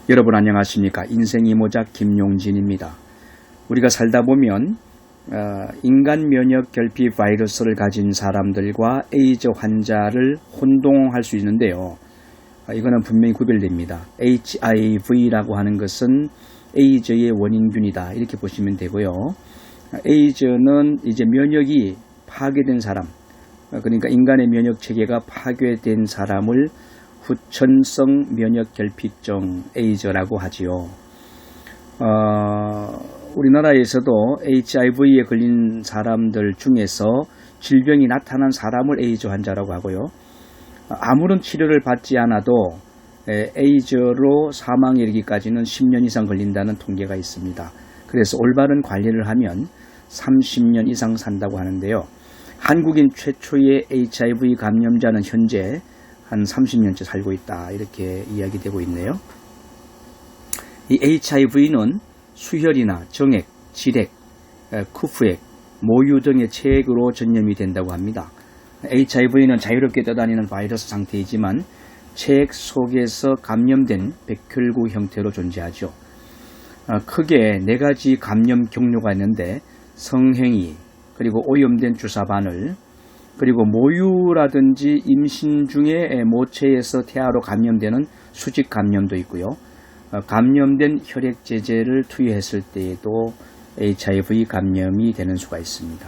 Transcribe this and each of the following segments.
여러분 안녕하십니까? 인생 이모작 김용진입니다. 우리가 살다 보면 인간 면역 결핍 바이러스를 가진 사람들과 에이즈 환자를 혼동할 수 있는데요. 이거는 분명히 구별됩니다. HIV라고 하는 것은 에이즈의 원인균이다, 이렇게 보시면 되고요. 에이즈는 이제 면역이 파괴된 사람, 그러니까 인간의 면역 체계가 파괴된 사람을 후천성 면역 결핍증 에이즈라고 하지요. 우리나라에서도 HIV에 걸린 사람들 중에서 질병이 나타난 사람을 에이즈 환자라고 하고요. 아무런 치료를 받지 않아도 에이즈로 사망에 이르기까지는 10년 이상 걸린다는 통계가 있습니다. 그래서 올바른 관리를 하면 30년 이상 산다고 하는데요. 한국인 최초의 HIV 감염자는 현재 한 30년째 살고 있다, 이렇게 이야기되고 있네요. 이 HIV는 수혈이나 정액, 질액, 쿠프액, 모유 등의 체액으로 전염이 된다고 합니다. HIV는 자유롭게 떠다니는 바이러스 상태이지만 체액 속에서 감염된 백혈구 형태로 존재하죠. 크게 4가지 감염 경로가 있는데 성행위, 그리고 오염된 주사 바늘, 그리고 모유라든지 임신 중에 모체에서 태아로 감염되는 수직 감염도 있고요. 감염된 혈액제제를 투여했을 때에도 HIV 감염이 되는 수가 있습니다.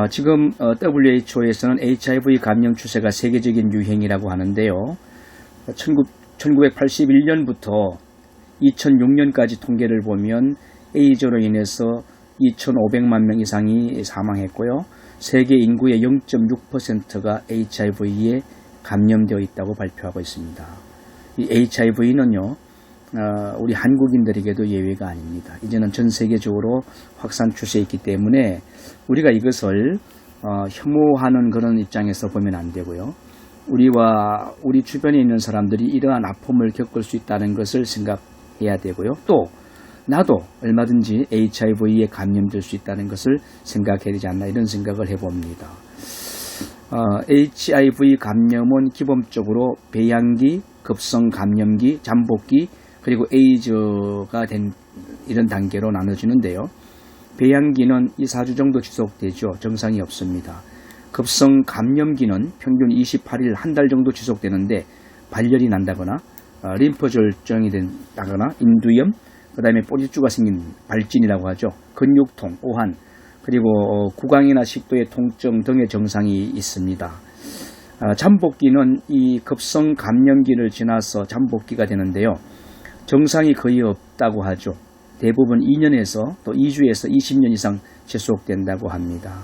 지금 WHO에서는 HIV 감염 추세가 세계적인 유행이라고 하는데요. 1981년부터 2006년까지 통계를 보면 에이즈로 인해서 2,500만 명 이상이 사망했고요. 세계 인구의 0.6%가 HIV에 감염되어 있다고 발표하고 있습니다. 이 HIV는요, 우리 한국인들에게도 예외가 아닙니다. 이제는 전 세계적으로 확산 추세에 있기 때문에 우리가 이것을 혐오하는 그런 입장에서 보면 안 되고요. 우리와 우리 주변에 있는 사람들이 이러한 아픔을 겪을 수 있다는 것을 생각해야 되고요. 또 나도 얼마든지 HIV에 감염될 수 있다는 것을 생각해야 되지 않나, 이런 생각을 해봅니다. HIV 감염은 기본적으로 배양기, 급성 감염기, 잠복기, 그리고 에이즈가 된 이런 단계로 나눠지는데요. 배양기는 2-4주 정도 지속되죠. 정상이 없습니다. 급성 감염기는 평균 28일, 한 달 정도 지속되는데 발열이 난다거나 림프절정이 된다거나 인두염, 그 다음에 뽀릿주가 생긴 발진이라고 하죠. 근육통, 오한, 그리고 구강이나 식도의 통증 등의 증상이 있습니다. 잠복기는 이 급성 감염기를 지나서 잠복기가 되는데요. 증상이 거의 없다고 하죠. 대부분 2년에서 또 2주에서 20년 이상 지속된다고 합니다.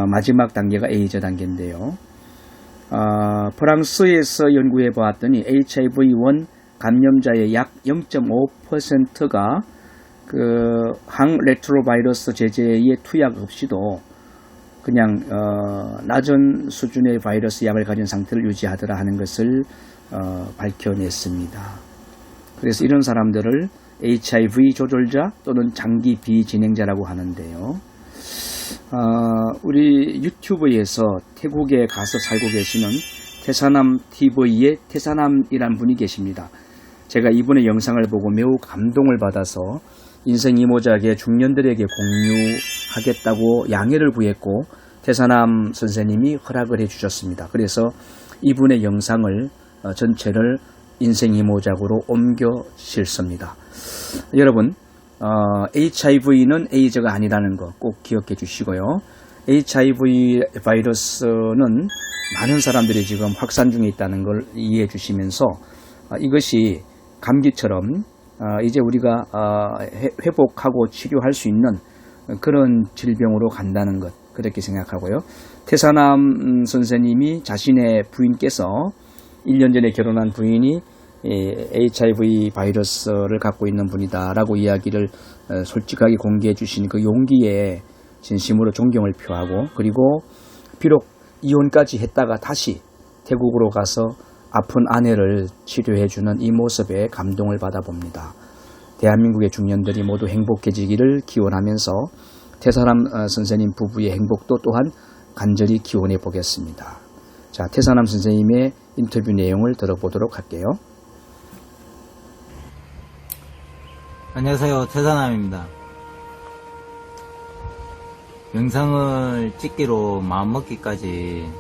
마지막 단계가 에이즈 단계인데요. 프랑스에서 연구해 보았더니 HIV-1 감염자의 약 0.5%가 그 항레트로바이러스 제제의 투약 없이도 그냥 낮은 수준의 바이러스 약을 가진 상태를 유지하더라 하는 것을 밝혀냈습니다. 그래서 이런 사람들을 HIV 조절자 또는 장기 비진행자라고 하는데요. 우리 유튜브에서 태국에 가서 살고 계시는 태사남 TV의 태사남이란 분이 계십니다. 제가 이분의 영상을 보고 매우 감동을 받아서 인생 이모작의 중년들에게 공유하겠다고 양해를 구했고 태사남 선생님이 허락을 해주셨습니다. 그래서 이분의 영상을 전체를 인생 이모작으로 옮겨 실습니다. 여러분, HIV는 에이즈가 아니라는 거 꼭 기억해 주시고요. HIV 바이러스는 많은 사람들이 지금 확산 중에 있다는 걸 이해해 주시면서 이것이 감기처럼 이제 우리가 회복하고 치료할 수 있는 그런 질병으로 간다는 것, 그렇게 생각하고요. 태사남 선생님이 자신의 부인께서 1년 전에 결혼한 부인이 HIV 바이러스를 갖고 있는 분이다 라고 이야기를 솔직하게 공개해 주신 그 용기에 진심으로 존경을 표하고, 그리고 비록 이혼까지 했다가 다시 태국으로 가서 아픈 아내를 치료해주는 이 모습에 감동을 받아봅니다. 대한민국의 중년들이 모두 행복해지기를 기원하면서 태사남 선생님 부부의 행복도 또한 간절히 기원해 보겠습니다. 자, 태사남 선생님의 인터뷰 내용을 들어보도록 할게요. 안녕하세요, 태사남입니다. 영상을 찍기로 마음먹기까지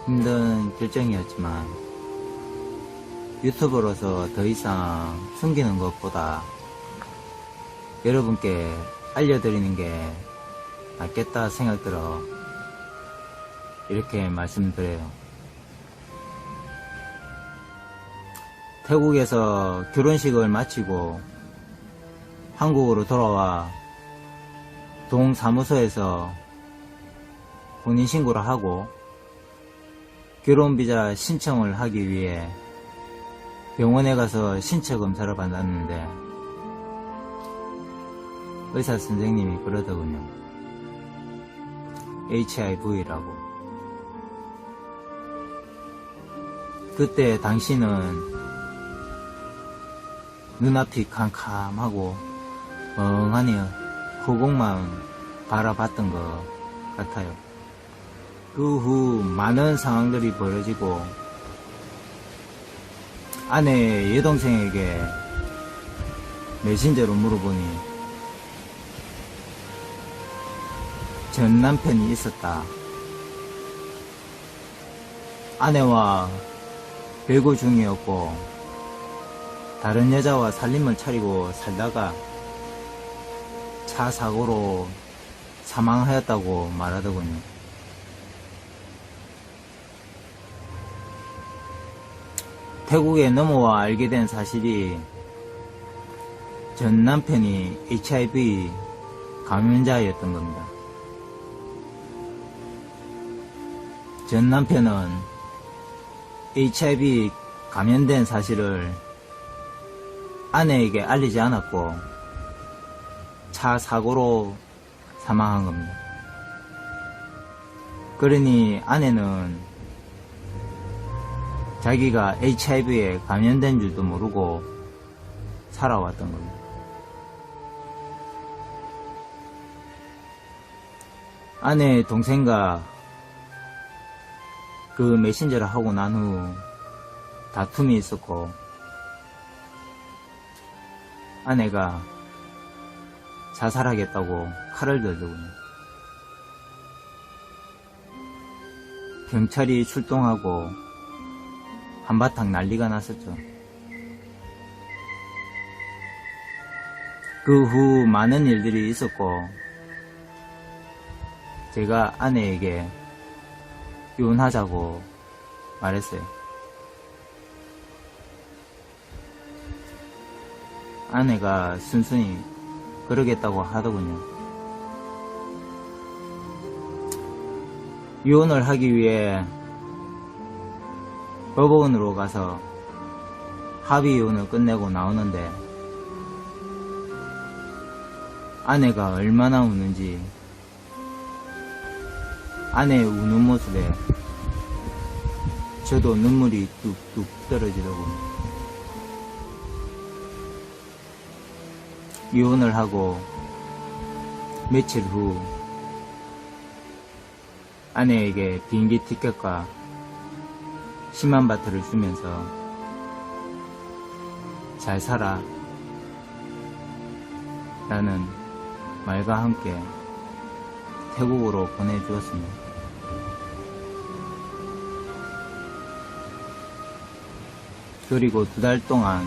힘든 결정이었지만 유튜버로서 더 이상 숨기는 것보다 여러분께 알려드리는 게 낫겠다 생각들어 이렇게 말씀드려요. 태국에서 결혼식을 마치고 한국으로 돌아와 동사무소에서 혼인신고를 하고 결혼비자 신청을 하기 위해 병원에 가서 신체 검사를 받았는데 의사 선생님이 그러더군요. HIV라고. 그때 당신은 눈앞이 캄캄하고 멍하니 허공만 바라봤던 것 같아요. 그 후 많은 상황들이 벌어지고 아내 여동생에게 메신저로 물어보니 전 남편이 있었다. 아내와 별거 중이었고 다른 여자와 살림을 차리고 살다가 차 사고로 사망하였다고 말하더군요. 태국에 넘어와 알게 된 사실이 전 남편이 HIV 감염자였던 겁니다. 전 남편은 HIV 감염된 사실을 아내에게 알리지 않았고 차 사고로 사망한 겁니다. 그러니 아내는 자기가 HIV에 감염된 줄도 모르고 살아왔던 겁니다. 아내의 동생과 그 메신저를 하고 난 후 다툼이 있었고 아내가 자살하겠다고 칼을 들더군요. 경찰이 출동하고 한바탕 난리가 났었죠. 그 후 많은 일들이 있었고 제가 아내에게 이혼하자고 말했어요. 아내가 순순히 그러겠다고 하더군요. 이혼을 하기 위해 법원으로 가서 합의 이혼을 끝내고 나오는데 아내가 얼마나 우는지 아내의 우는 모습에 저도 눈물이 뚝뚝 떨어지더군요. 이혼을 하고 며칠 후 아내에게 비행기 티켓과 10만 바트를 주면서 잘 살아 라는 말과 함께 태국으로 보내주었습니다. 그리고 2달 동안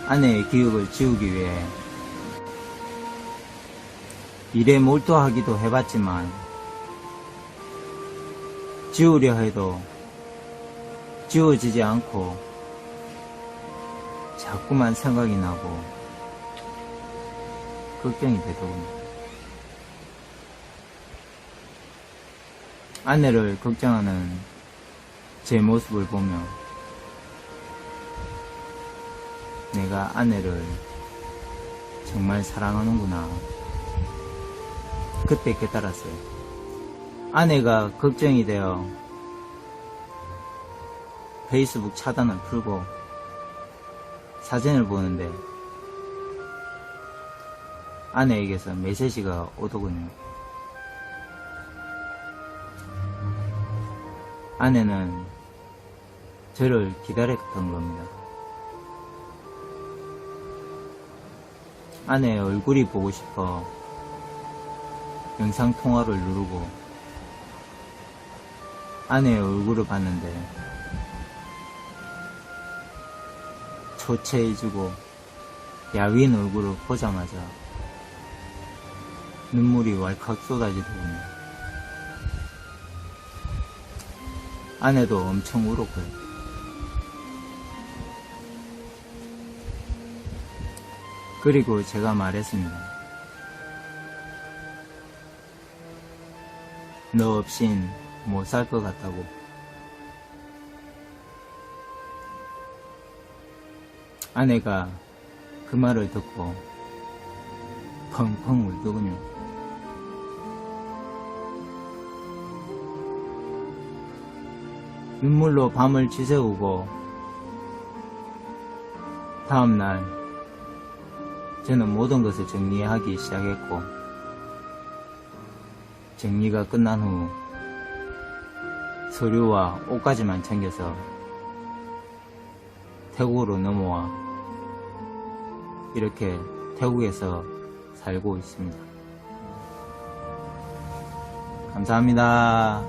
아내의 기억을 지우기 위해 일에 몰두하기도 해봤지만 지우려 해도 지워지지 않고 자꾸만 생각이 나고 걱정이 되더군요. 아내를 걱정하는 제 모습을 보며 내가 아내를 정말 사랑하는구나. 그때 깨달았어요. 아내가 걱정이 되어 페이스북 차단을 풀고 사진을 보는데 아내에게서 메시지가 오더군요. 아내는 저를 기다렸던 겁니다. 아내 얼굴이 보고 싶어 영상통화를 누르고 아내의 얼굴을 봤는데 초췌해지고 야윈 얼굴을 보자마자 눈물이 왈칵 쏟아지더군요. 아내도 엄청 울었고요. 그리고 제가 말했습니다. 너 없인 못 살 것 같다고. 아내가 그 말을 듣고 펑펑 울더군요. 눈물로 밤을 지새우고 다음날 저는 모든 것을 정리하기 시작했고 정리가 끝난 후 서류와 옷까지만 챙겨서 태국으로 넘어와 이렇게 태국에서 살고 있습니다. 감사합니다.